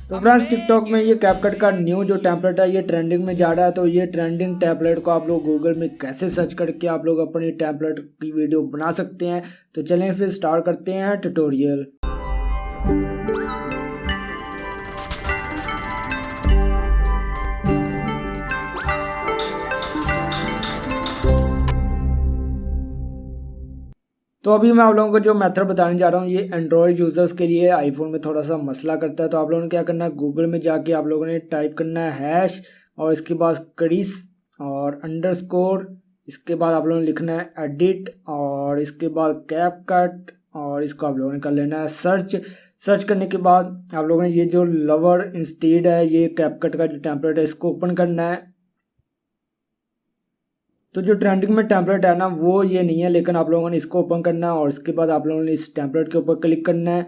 तो friends TikTok में ये कैपकट का न्यू जो टेम्पलेट है ये ट्रेंडिंग में जा रहा है। तो ये ट्रेंडिंग टेम्पलेट को आप लोग गूगल में कैसे सर्च करके आप लोग अपनी टेम्पलेट की वीडियो बना सकते हैं। तो चलें फिर स्टार्ट करते हैं ट्यूटोरियल। तो अभी मैं आप लोगों को जो मेथड बताने जा रहा हूँ ये एंड्रॉयड यूज़र्स के लिए, आईफोन में थोड़ा सा मसला करता है। तो आप लोगों ने क्या करना है, गूगल में जाके आप लोगों ने टाइप करना है हैश और इसके बाद कड़ीस और अंडरस्कोर, इसके बाद आप लोगों ने लिखना है एडिट और इसके बाद कैपकट और इसको आप लोगों ने कर लेना है सर्च करने के बाद आप लोगों ने ये जो लवर इंस्टेड है ये कैपकट का जो टेम्पलेट है इसको ओपन करना है। तो जो ट्रेंडिंग में टेम्पलेट है ना वो ये नहीं है, लेकिन आप लोगों ने इसको ओपन करना है और इसके बाद आप लोगों ने इस टेम्पलेट के ऊपर क्लिक करना है।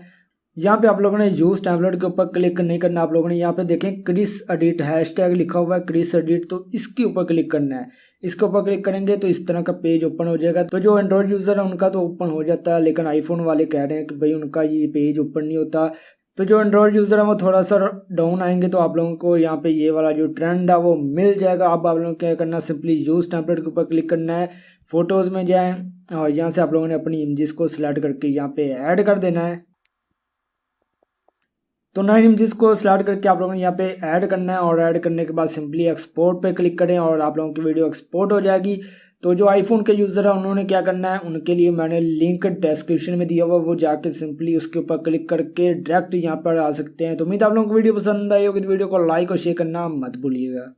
यहाँ पे आप लोगों ने यूज़ टेम्पलेट के ऊपर क्लिक नहीं करना, आप लोगों ने यहाँ पे देखें क्रिस एडिट हैशटैग लिखा हुआ है क्रिस एडिट, तो इसके ऊपर क्लिक करना है। इसके ऊपर क्लिक करेंगे तो इस तरह का पेज ओपन हो जाएगा। तो जो एंड्रॉयड यूज़र है उनका तो ओपन हो जाता है, लेकिन आईफोन वाले कह रहे हैं कि भाई उनका ये पेज ओपन नहीं होता। तो जो एंड्रॉयड यूज़र है वो थोड़ा सा डाउन आएंगे तो आप लोगों को यहाँ पे ये वाला जो ट्रेंड है वो मिल जाएगा। अब आप लोगों को क्या करना है, सिंपली यूज़ टेम्पलेट के ऊपर क्लिक करना है, फोटोज़ में जाएं और यहाँ से आप लोगों ने अपनी इमेजेस को सिलेक्ट करके यहाँ पे ऐड कर देना है। तो 9 इमेजेस को सिलेक्ट करके आप लोगों ने यहाँ पे ऐड करना है और ऐड करने के बाद सिंपली एक्सपोर्ट पे क्लिक करें और आप लोगों की वीडियो एक्सपोर्ट हो जाएगी। तो जो आईफोन के यूज़र है उन्होंने क्या करना है, उनके लिए मैंने लिंक डिस्क्रिप्शन में दिया हुआ, वो जाके सिंपली उसके ऊपर क्लिक करके डायरेक्ट यहाँ पर आ सकते हैं। तो उम्मीद आप लोगों को वीडियो पसंद आई होगी, तो वीडियो को लाइक और शेयर करना मत भूलिएगा।